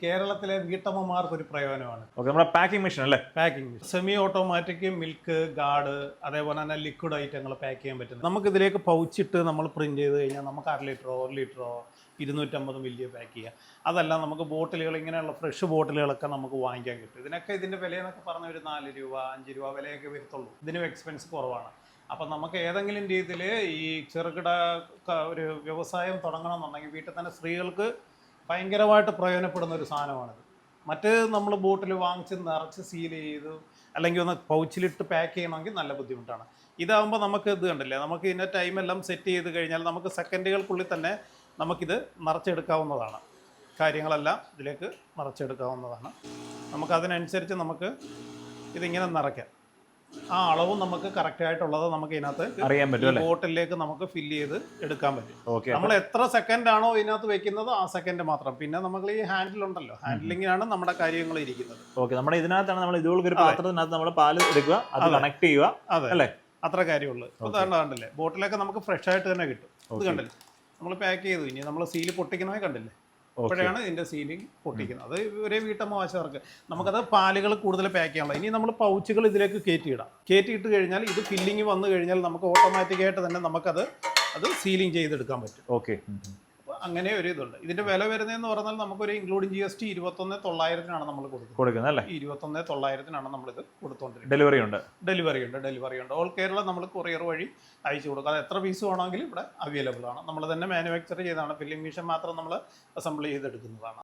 കേരളത്തിലെ വീട്ടമ്മമാർക്ക് ഒരു പ്രയോജനമാണ്. ഓക്കെ, നമ്മുടെ പാക്കിംഗ് മെഷീൻ അല്ലേ? Packing semi automatic milk guard, അതേപോലെ തന്നെ ലിക്വിഡ് ഐറ്റങ്ങൾ പാക്ക് ചെയ്യാൻ പറ്റും. നമുക്ക് ഇതിലേക്ക് പൗച്ചിട്ട് നമ്മൾ പ്രിന്റ് ചെയ്ത് കഴിഞ്ഞാൽ നമുക്ക് 1/2 ലിറ്ററോ 1 ലിറ്ററോ 250 മില്ലി പാക്ക് ചെയ്യാം. അതല്ല, നമുക്ക് ബോട്ടിലുകൾ, ഇങ്ങനെയുള്ള ഫ്രഷ് ബോട്ടിലുകളൊക്കെ നമുക്ക് വാങ്ങിക്കാൻ കിട്ടും. ഇതിന്റെ വില എന്നൊക്കെ പറഞ്ഞ ഒരു 4 രൂപ 5 രൂപ വിലയൊക്കെ വരത്തുള്ളൂ. ഇതിനും എക്സ്പെൻസ് കുറവാണ്. അപ്പം നമുക്ക് ഏതെങ്കിലും രീതിയിൽ ഈ ചെറുകിട ഒരു വ്യവസായം തുടങ്ങണമെന്നുണ്ടെങ്കിൽ വീട്ടിൽ തന്നെ സ്ത്രീകൾക്ക് ഭയങ്കരമായിട്ട് പ്രയോജനപ്പെടുന്ന ഒരു സാധനമാണിത്. മറ്റ് നമ്മൾ ബോട്ടിൽ വാങ്ങിച്ച് നിറച്ച് സീൽ ചെയ്ത് അല്ലെങ്കിൽ ഒന്ന് പൗച്ചിലിട്ട് പാക്ക് ചെയ്യണമെങ്കിൽ നല്ല ബുദ്ധിമുട്ടാണ്. ഇതാകുമ്പോൾ നമുക്ക് ഇത് കണ്ടില്ലേ, നമുക്ക് ഇതിൻ്റെ ടൈമെല്ലാം സെറ്റ് ചെയ്ത് കഴിഞ്ഞാൽ നമുക്ക് സെക്കൻഡുകൾക്കുള്ളിൽ തന്നെ നമുക്കിത് നിറച്ചെടുക്കാവുന്നതാണ്. കാര്യങ്ങളെല്ലാം ഇതിലേക്ക് നിറച്ചെടുക്കാവുന്നതാണ്. നമുക്കതിനനുസരിച്ച് നമുക്ക് ഇതിങ്ങനെ നിറയ്ക്കാം. ആ അളവും നമുക്ക് കറക്റ്റായിട്ടുള്ളത് നമുക്ക് ഇതിനകത്ത് അറിയാൻ പറ്റും. ബോട്ടിലേക്ക് നമുക്ക് ഫില്ല് ചെയ്ത് എടുക്കാൻ പറ്റും. നമ്മൾ എത്ര സെക്കൻഡ് ആണോ ഇതിനകത്ത് വെക്കുന്നത് ആ സെക്കൻഡ് മാത്രം. പിന്നെ നമുക്ക് ഈ ഹാൻഡിലുണ്ടല്ലോ, ഹാൻഡിലിങ്ങിനാണ് നമ്മുടെ കാര്യങ്ങൾ ഇരിക്കുന്നത്. ഓക്കെ, നമ്മുടെ ഇതിനകത്താണ് നമ്മൾ ഇതുപോലൊരു പാത്രത്തിനകത്ത് നമ്മൾ പാല് എടുക്കുക, അത് കണക്ട് ചെയ്യുക. അതെ അല്ലേ? അത്ര കാര്യമുള്ളൂ. ഉദാഹരണം കണ്ടില്ലേ, ബോട്ടിലൊക്കെ നമുക്ക് ഫ്രഷ് ആയിട്ട് തന്നെ കിട്ടും. ഇത് കണ്ടില്ലേ, നമ്മൾ പാക്ക് ചെയ്തു. ഇനി നമ്മൾ സീല് പൊട്ടിക്കണമേ കണ്ടില്ലേ, അപ്പോഴാണ് ഇതിൻ്റെ സീലിംഗ് പൊട്ടിക്കുന്നത്. അത് ഒരേ വീട്ടമ്മവാശവർക്ക് നമുക്കത് പാലുകൾ കൂടുതൽ പാക്ക് ചെയ്യാനുള്ള. ഇനി നമ്മൾ പൗച്ചുകൾ ഇതിലേക്ക് കയറ്റിയിട്ട് കഴിഞ്ഞാൽ ഇത് ഫില്ലിങ് വന്നു കഴിഞ്ഞാൽ നമുക്ക് ഓട്ടോമാറ്റിക്കായിട്ട് തന്നെ നമുക്കത് സീലിംഗ് ചെയ്തെടുക്കാൻ പറ്റും. ഓക്കെ, അപ്പോൾ അങ്ങനെ ഒരു ഇതുണ്ട്. ഇതിൻ്റെ വില വരുന്നതെന്ന് പറഞ്ഞാൽ നമുക്കൊരു ഇൻക്ലൂഡിങ് GST 21,900 നമ്മൾ കൊടുക്കുന്നത് അല്ലേ? 21,900 നമ്മളിത് കൊടുത്തുകൊണ്ടിരിക്കുന്നത്. ഡെലിവറി ഉണ്ട്. ഓൾ കേരള നമ്മൾ കൊറിയർ വഴി അയച്ചു കൊടുക്കുക. അത് എത്ര പീസ് വേണമെങ്കിലും ഇവിടെ അവൈലബിൾ ആണ്. നമ്മൾ തന്നെ മാനുഫാക്ചർ ചെയ്താണ്. ഫില്ലിംഗ് മെഷീൻ മാത്രം നമ്മൾ അസംബിൾ ചെയ്തെടുക്കുന്നതാണ്.